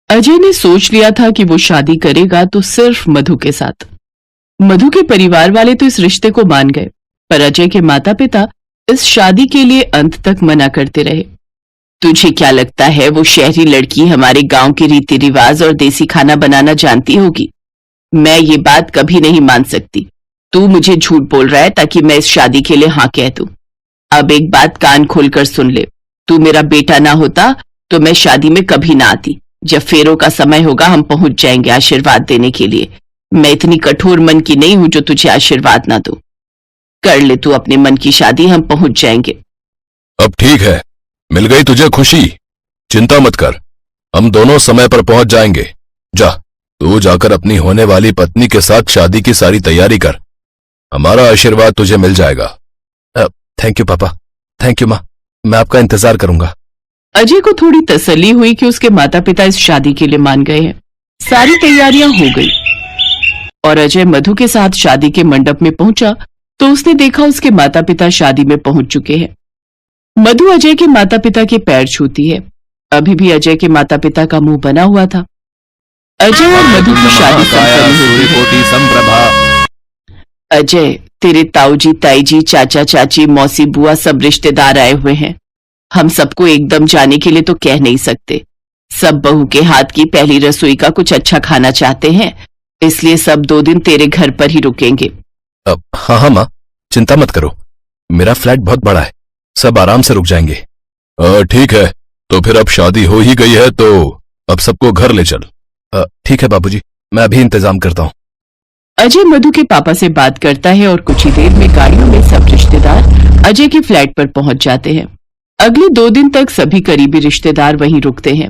अजय ने सोच लिया था कि वो शादी करेगा तो सिर्फ मधु के साथ। मधु के परिवार वाले तो इस रिश्ते को मान गए, पर अजय के माता पिता इस शादी के लिए अंत तक मना करते रहे। तुझे क्या लगता है वो शहरी लड़की हमारे गांव के रीति रिवाज और देसी खाना बनाना जानती होगी? मैं ये बात कभी नहीं मान सकती। तू मुझे झूठ बोल रहा है ताकि मैं इस शादी के लिए हाँ कह दूं। अब एक बात कान खोलकर सुन ले, तू मेरा बेटा ना होता तो मैं शादी में कभी ना आती। जब फेरों का समय होगा हम पहुंच जाएंगे आशीर्वाद देने के लिए। मैं इतनी कठोर मन की नहीं हूं जो तुझे आशीर्वाद ना दूं। कर ले तू अपने मन की शादी, हम पहुंच जाएंगे। अब ठीक है, मिल गई तुझे खुशी, चिंता मत कर, हम दोनों समय पर पहुंच जाएंगे। जा, तू जाकर अपनी होने वाली पत्नी के साथ शादी की सारी तैयारी कर, हमारा आशीर्वाद तुझे मिल जाएगा। थैंक यू पापा, थैंक यू माँ, मैं आपका इंतजार करूंगा। अजय को थोड़ी तसल्ली हुई कि उसके माता पिता इस शादी के लिए मान गए हैं। सारी तैयारियां हो गई और अजय मधु के साथ शादी के मंडप में पहुंचा तो उसने देखा उसके माता पिता शादी में पहुंच चुके हैं। मधु अजय के माता पिता के पैर छूती है। अभी भी अजय के माता पिता का मुंह बना हुआ था। अजय और मधु की शादी अजय, तेरे ताऊजी, ताईजी, चाचा, चाची, मौसी, बुआ सब रिश्तेदार आए हुए हैं। हम सबको एकदम जाने के लिए तो कह नहीं सकते। सब बहू के हाथ की पहली रसोई का कुछ अच्छा खाना चाहते हैं, इसलिए सब 2 दिन तेरे घर पर ही रुकेंगे। हाँ हाँ माँ, चिंता मत करो, मेरा फ्लैट बहुत बड़ा है, सब आराम से रुक जाएंगे। ठीक है, तो फिर अब शादी हो ही गई है तो अब सबको घर ले चल। ठीक है बाबूजी, मैं अभी इंतजाम करता हूँ। अजय मधु के पापा से बात करता है और कुछ ही देर में गाड़ियों में सब रिश्तेदार अजय के फ्लैट पर पहुंच जाते हैं। अगले 2 दिन तक सभी करीबी रिश्तेदार वहीं रुकते हैं।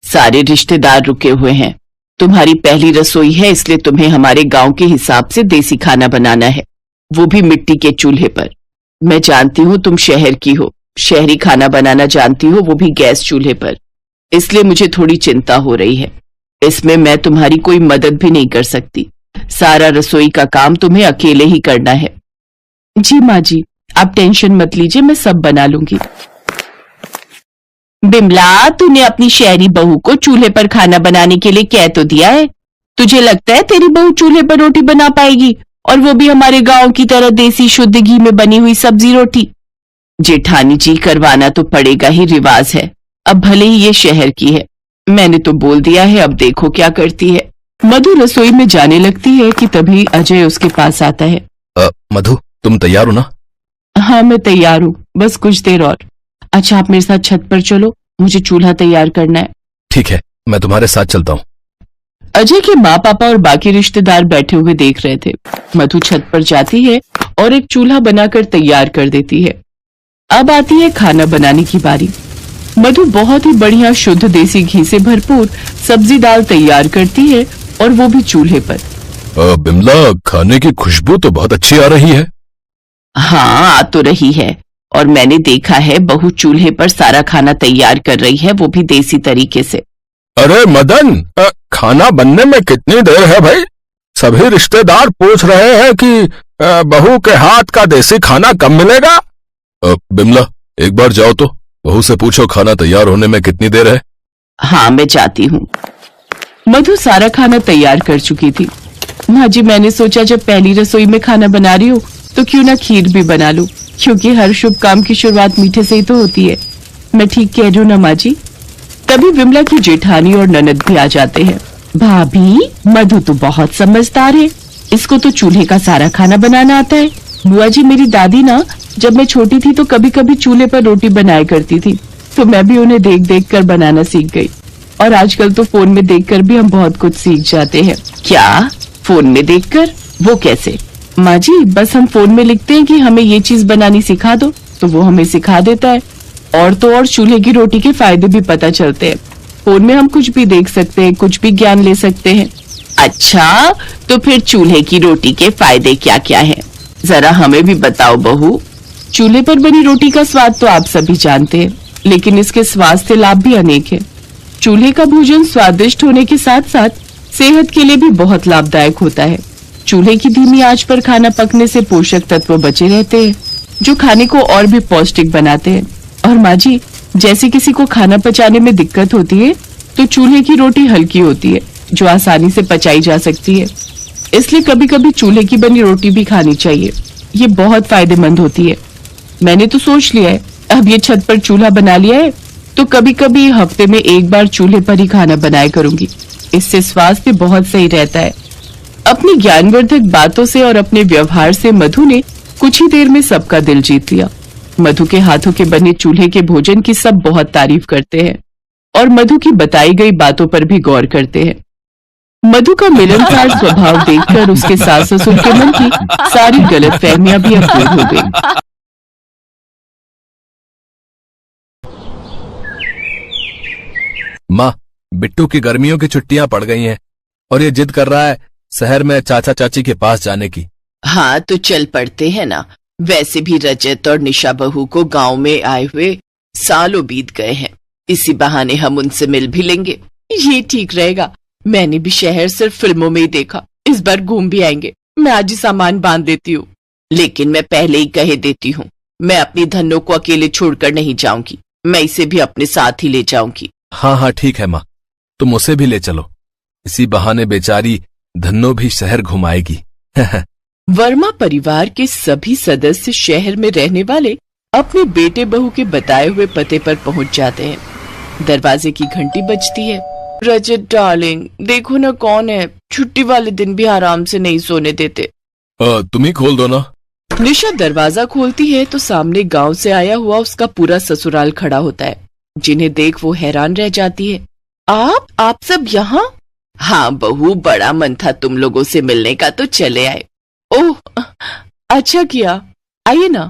सारे रिश्तेदार रुके हुए हैं। तुम्हारी पहली रसोई है, इसलिए तुम्हें हमारे गांव के हिसाब से देसी खाना बनाना है, वो भी मिट्टी के चूल्हे पर। मैं जानती हूँ तुम शहर की हो, शहरी खाना बनाना जानती हो, वो भी गैस चूल्हे पर, इसलिए मुझे थोड़ी चिंता हो रही है। इसमें मैं तुम्हारी कोई मदद भी नहीं कर सकती। सारा रसोई का काम तुम्हें अकेले ही करना है। जी माँ जी, आप टेंशन मत लीजिए, मैं सब बना लूंगी। बिमला, तूने अपनी शहरी बहू को चूल्हे पर खाना बनाने के लिए कह तो दिया है। तुझे लगता है तेरी बहू चूल्हे पर रोटी बना पाएगी, और वो भी हमारे गांव की तरह देसी शुद्ध घी में बनी हुई सब्जी रोटी? जेठानी जी, करवाना तो पड़ेगा ही, रिवाज है। अब भले ही ये शहर की है, मैंने तो बोल दिया है, अब देखो क्या करती है। मधु रसोई में जाने लगती है कि तभी अजय उसके पास आता है। मधु, तुम तैयार हो ना? हाँ मैं तैयार हूँ, बस कुछ देर और। अच्छा आप मेरे साथ छत पर चलो, मुझे चूल्हा तैयार करना है। ठीक है, मैं तुम्हारे साथ चलता हूँ। अजय के माँ पापा और बाकी रिश्तेदार बैठे हुए देख रहे थे। मधु छत पर जाती है और एक चूल्हा बनाकर तैयार कर देती है। अब आती है खाना बनाने की बारी। मधु बहुत ही बढ़िया शुद्ध देसी घी से भरपूर सब्जी दाल तैयार करती है, और वो भी चूल्हे पर। बिमला, खाने की खुशबू तो बहुत अच्छी आ रही है। हाँ आ तो रही है, और मैंने देखा है बहू चूल्हे पर सारा खाना तैयार कर रही है, वो भी देसी तरीके से। अरे मदन, खाना बनने में कितनी देर है भाई? सभी रिश्तेदार पूछ रहे हैं कि बहू के हाथ का देसी खाना कब मिलेगा। बिमला, एक बार जाओ तो बहू से पूछो खाना तैयार होने में कितनी देर है। हाँ मैं जाती हूँ। मधु सारा खाना तैयार कर चुकी थी। माँ जी, मैंने सोचा जब पहली रसोई में खाना बना रही हूँ तो क्यों ना खीर भी बना लूं, क्योंकि हर शुभ काम की शुरुआत मीठे से ही तो होती है। मैं ठीक कह रही हूँ ना माँ जी? तभी विमला की जेठानी और ननद भी आ जाते हैं। भाभी, मधु तो बहुत समझदार है, इसको तो चूल्हे का सारा खाना बनाना आता है। बुआ जी, मेरी दादी ना जब मैं छोटी थी तो कभी कभी चूल्हे पर रोटी बनाया करती थी, तो मैं भी उन्हें देख देख कर बनाना सीख गई। और आजकल तो फोन में देखकर भी हम बहुत कुछ सीख जाते हैं। क्या? फोन में देखकर? वो कैसे? माँ जी, बस हम फोन में लिखते हैं कि हमें ये चीज बनानी सिखा दो, तो वो हमें सिखा देता है। और तो और चूल्हे की रोटी के फायदे भी पता चलते हैं। फोन में हम कुछ भी देख सकते हैं, कुछ भी ज्ञान ले सकते हैं। अच्छा, तो फिर चूल्हे की रोटी के फायदे क्या क्या हैं? जरा हमें भी बताओ बहू। चूल्हे पर बनी रोटी का स्वाद तो आप सभी जानते हैं, लेकिन इसके स्वास्थ्य लाभ भी अनेक हैं। चूल्हे का भोजन स्वादिष्ट होने के साथ साथ सेहत के लिए भी बहुत लाभदायक होता है। चूल्हे की धीमी आंच पर खाना पकने से पोषक तत्व बचे रहते हैं, जो खाने को और भी पौष्टिक बनाते हैं। और माँ जी, जैसे किसी को खाना पचाने में दिक्कत होती है, तो चूल्हे की रोटी हल्की होती है, जो आसानी से पचाई जा सकती है। इसलिए कभी कभी चूल्हे की बनी रोटी भी खानी चाहिए, ये बहुत फायदेमंद होती है। मैंने तो सोच लिया है, अब ये छत पर चूल्हा बना लिया है तो कभी कभी हफ्ते में एक बार चूल्हे पर ही खाना बनाया करूंगी। इससे स्वास्थ्य बहुत सही रहता है। अपनी ज्ञानवर्धक बातों से और अपने व्यवहार से मधु ने कुछ ही देर में सबका दिल जीत लिया। मधु के हाथों के बने चूल्हे के भोजन की सब बहुत तारीफ करते हैं और मधु की बताई गई बातों पर भी गौर करते हैं। मधु का मिलनसार स्वभाव देखकर उसके सास ससुर के मन की सारी गलतफहमियां भी अब दूर हो गई। माँ, बिट्टू की गर्मियों की छुट्टियां पड़ गई हैं और ये जिद कर रहा है शहर में चाचा चाची के पास जाने की। हाँ तो चल पड़ते हैं ना। वैसे भी रजत और निशा बहू को गांव में आए हुए सालों बीत गए हैं, इसी बहाने हम उनसे मिल भी लेंगे। ये ठीक रहेगा। मैंने भी शहर सिर्फ फिल्मों में ही देखा, इस बार घूम भी आएंगे। मैं आज ही सामान बांध देती हूँ, लेकिन मैं पहले ही कह देती हूँ, मैं अपनी धन्नो को अकेले छोड़कर नहीं जाऊंगी, मैं इसे भी अपने साथ ही ले जाऊंगी। हाँ हाँ ठीक है माँ, तुम उसे भी ले चलो, इसी बहाने बेचारी धन्नो भी शहर घुमाएगी। वर्मा परिवार के सभी सदस्य शहर में रहने वाले अपने बेटे बहू के बताए हुए पते पर पहुंच जाते हैं। दरवाजे की घंटी बजती है। रजत डार्लिंग, देखो ना कौन है, छुट्टी वाले दिन भी आराम से नहीं सोने देते। तुम ही खोल दो ना। निशा दरवाजा खोलती है तो सामने गांव से आया हुआ उसका पूरा ससुराल खड़ा होता है, जिन्हें देख वो हैरान रह जाती है। आप सब यहाँ? हाँ बहू, बड़ा मन था तुम लोगों से मिलने का तो चले आए। ओह, अच्छा किया, आइए ना।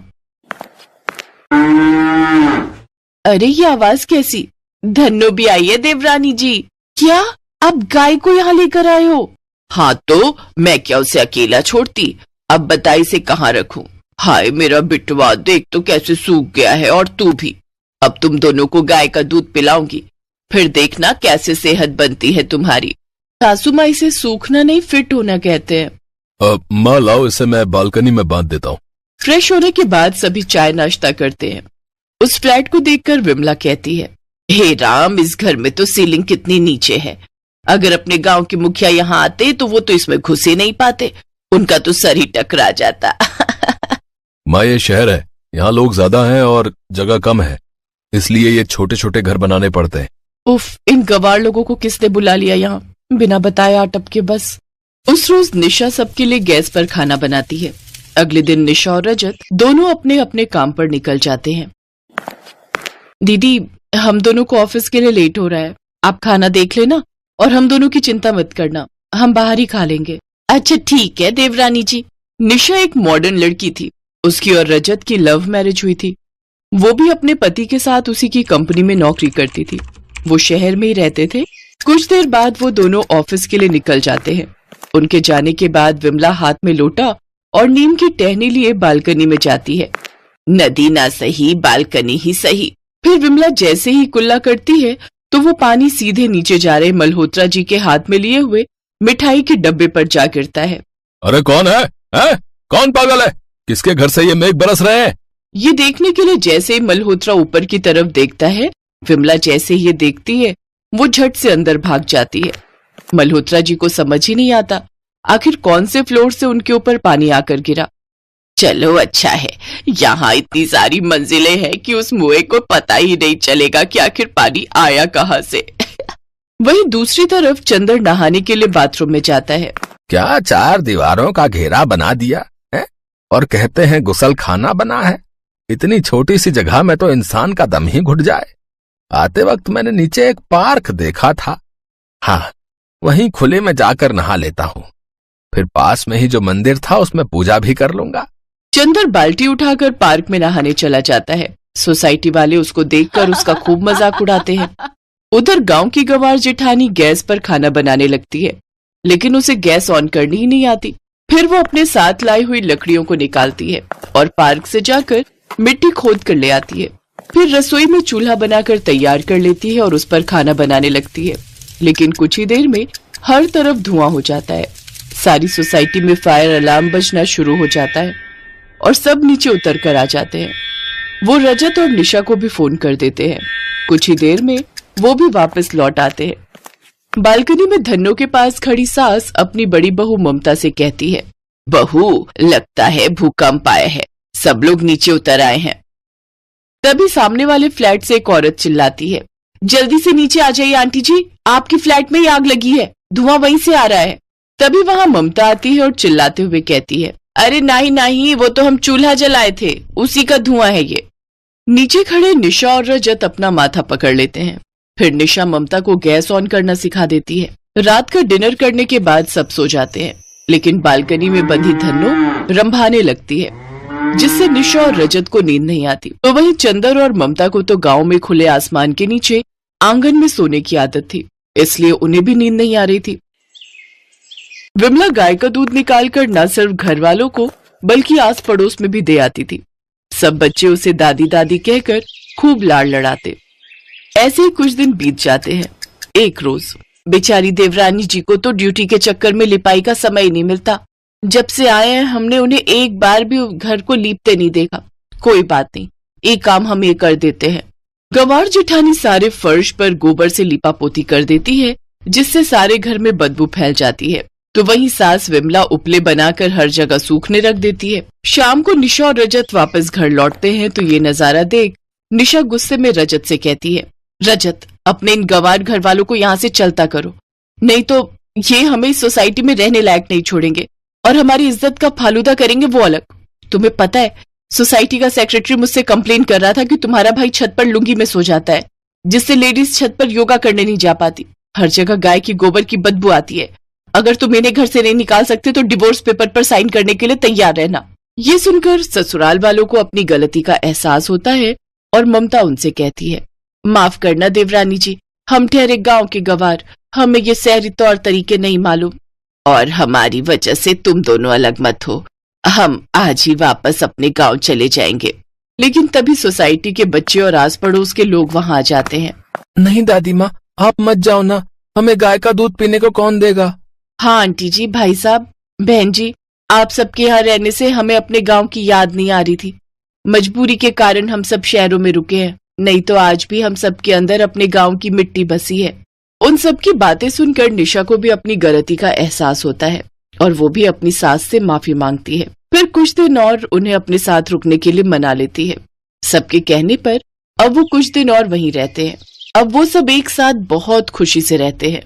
अरे ये आवाज कैसी? धन्नो भी आई है देवरानी जी। क्या आप गाय को यहाँ लेकर आए हो? हाँ तो मैं क्या उसे अकेला छोड़ती, अब बताई से कहाँ रखूं। हाय मेरा बिटवा, देख तो कैसे सूख गया है, और तू भी। अब तुम दोनों को गाय का दूध पिलाऊंगी, फिर देखना कैसे सेहत बनती है तुम्हारी। सासू माँ इसे सूखना नहीं, फिट होना कहते हैं। माँ लाओ, इसे मैं बालकनी में बांध देता हूँ। फ्रेश होने के बाद सभी चाय नाश्ता करते हैं। उस फ्लैट को देखकर विमला कहती है, हे राम, इस घर में तो सीलिंग कितनी नीचे है। अगर अपने गांव के मुखिया यहाँ आते तो वो तो इसमें घुस ही नहीं पाते, उनका तो सर ही टकरा जाता। माँ ये शहर है, यहाँ लोग ज्यादा हैं और जगह कम है, इसलिए ये छोटे छोटे घर बनाने पड़ते हैं। उफ, इन गवार लोगों को किसने बुला लिया यहाँ, बिना बताए अटप के बस। उस रोज निशा सबके लिए गैस पर खाना बनाती है। अगले दिन निशा और रजत दोनों अपने अपने काम पर निकल जाते हैं। दीदी, हम दोनों को ऑफिस के लिए लेट हो रहा है, आप खाना देख लेना और हम दोनों की चिंता मत करना, हम बाहर ही खा लेंगे। अच्छा ठीक है देवरानी जी। निशा एक मॉडर्न लड़की थी। उसकी और रजत की लव मैरिज हुई थी। वो भी अपने पति के साथ उसी की कंपनी में नौकरी करती थी। वो शहर में ही रहते थे। कुछ देर बाद वो दोनों ऑफिस के लिए निकल जाते हैं। उनके जाने के बाद विमला हाथ में लोटा और नीम की टहनी लिए बालकनी में जाती है। नदी ना सही, बालकनी ही सही। फिर विमला जैसे ही कुल्ला करती है तो वो पानी सीधे नीचे जा रहे मल्होत्रा जी के हाथ में लिए हुए मिठाई के डब्बे पर जा गिरता है। अरे कौन है? कौन पागल है? किसके घर से ये मेघ बरस रहे हैं? ये देखने के लिए जैसे ही मल्होत्रा ऊपर की तरफ देखता है, विमला जैसे ही ये देखती है वो झट से अंदर भाग जाती है। मल्होत्रा जी को समझ ही नहीं आता आखिर कौन से फ्लोर से उनके ऊपर पानी आकर गिरा। चलो अच्छा है, यहाँ इतनी सारी मंजिलें हैं कि उस मुए को पता ही नहीं चलेगा कि आखिर पानी आया कहाँ से। वहीं दूसरी तरफ चंदर नहाने के लिए बाथरूम में जाता है। क्या 4 दीवारों का घेरा बना दिया है और कहते हैं गुसल खाना बना है। इतनी छोटी सी जगह में तो इंसान का दम ही घुट जाए। आते वक्त मैंने नीचे एक पार्क देखा था। हाँ, वहीं खुले में जाकर नहा लेता हूँ, फिर पास में ही जो मंदिर था उसमें पूजा भी कर लूंगा। चंदर बाल्टी उठाकर पार्क में नहाने चला जाता है। सोसाइटी वाले उसको देखकर उसका खूब मजाक उड़ाते हैं। उधर गांव की गंवार जेठानी गैस पर खाना बनाने लगती है, लेकिन उसे गैस ऑन करनी ही नहीं आती। फिर वो अपने साथ लाई हुई लकड़ियों को निकालती है और पार्क से जाकर मिट्टी खोद कर ले आती है। फिर रसोई में चूल्हा बनाकर तैयार कर लेती है और उस पर खाना बनाने लगती है। लेकिन कुछ ही देर में हर तरफ धुआं हो जाता है। सारी सोसाइटी में फायर अलार्म बजना शुरू हो जाता है और सब नीचे उतर कर आ जाते हैं। वो रजत और निशा को भी फोन कर देते हैं। कुछ ही देर में वो भी वापस लौट आते हैं। बालकनी में धन्नो के पास खड़ी सास अपनी बड़ी बहू ममता से कहती है, बहू, लगता है भूकंप आया है, सब लोग नीचे उतर आए हैं। तभी सामने वाले फ्लैट से एक औरत चिल्लाती है, जल्दी से नीचे आ जाइए आंटी जी, आपकी फ्लैट में ही आग लगी है, धुआं वहीं से आ रहा है। तभी वहां ममता आती है और चिल्लाते हुए कहती है, अरे नहीं नहीं, वो तो हम चूल्हा जलाए थे, उसी का धुआं है ये। नीचे खड़े निशा और रजत अपना माथा पकड़ लेते हैं। फिर निशा ममता को गैस ऑन करना सिखा देती है। रात का डिनर करने के बाद सब सो जाते हैं, लेकिन बालकनी में बंधी धन्नो रंभाने लगती है, जिससे निशा और रजत को नींद नहीं आती। तो वहीं चंदर और ममता को तो गांव में खुले आसमान के नीचे आंगन में सोने की आदत थी, इसलिए उन्हें भी नींद नहीं आ रही थी। विमला गाय का दूध निकालकर न सिर्फ घर वालों को बल्कि आस पड़ोस में भी दे आती थी। सब बच्चे उसे दादी दादी कहकर खूब लाड़ लड़ाते। ऐसे ही कुछ दिन बीत जाते हैं। एक रोज बेचारी देवरानी जी को तो ड्यूटी के चक्कर में लिपाई का समय ही नहीं मिलता। जब से आए हैं हमने उन्हें एक बार भी घर को लीपते नहीं देखा। कोई बात नहीं, एक काम हम ये कर देते हैं। गंवार जेठानी सारे फर्श पर गोबर से लिपा पोती कर देती है, जिससे सारे घर में बदबू फैल जाती है। तो वहीं सास विमला उपले बनाकर हर जगह सूखने रख देती है। शाम को निशा और रजत वापस घर लौटते हैं तो ये नजारा देख निशा गुस्से में रजत से कहती है, रजत, अपने इन गंवार घर वालों को यहाँ से चलता करो, नहीं तो ये हमें इस सोसाइटी में रहने लायक नहीं छोड़ेंगे और हमारी इज्जत का फालूदा करेंगे वो अलग। तुम्हें पता है, सोसाइटी का सेक्रेटरी मुझसे कंप्लेन कर रहा था कि तुम्हारा भाई छत पर लुंगी में सो जाता है, जिससे लेडीज छत पर योगा करने नहीं जा पाती। हर जगह गाय की गोबर की बदबू आती है। अगर तुम इन्हें घर से नहीं निकाल सकते तो डिवोर्स पेपर पर साइन करने के लिए तैयार रहना। ये सुनकर ससुराल वालों को अपनी गलती का एहसास होता है और ममता उनसे कहती है, माफ करना देवरानी जी, हम ठहरे गांव के गंवार, हमें ये शहरी तौर तरीके नहीं मालूम। और हमारी वजह से तुम दोनों अलग मत हो, हम आज ही वापस अपने गांव चले जाएंगे। लेकिन तभी सोसाइटी के बच्चे और आस पड़ोस के लोग वहां आ जाते हैं। नहीं दादी माँ, आप मत जाओ ना, हमें गाय का दूध पीने को कौन देगा। हाँ आंटी जी, भाई साहब, बहन जी, आप सबके यहाँ रहने से हमें अपने गांव की याद नहीं आ रही थी। मजबूरी के कारण हम सब शहरों में रुके हैं, नहीं तो आज भी हम सबके अंदर अपने गांव की मिट्टी बसी है। उन सब की बातें सुनकर निशा को भी अपनी गलती का एहसास होता है और वो भी अपनी सास से माफी मांगती है। फिर कुछ दिन और उन्हें अपने साथ रुकने के लिए मना लेती है। सबके कहने पर अब वो कुछ दिन और वहीं रहते हैं। अब वो सब एक साथ बहुत खुशी से रहते हैं।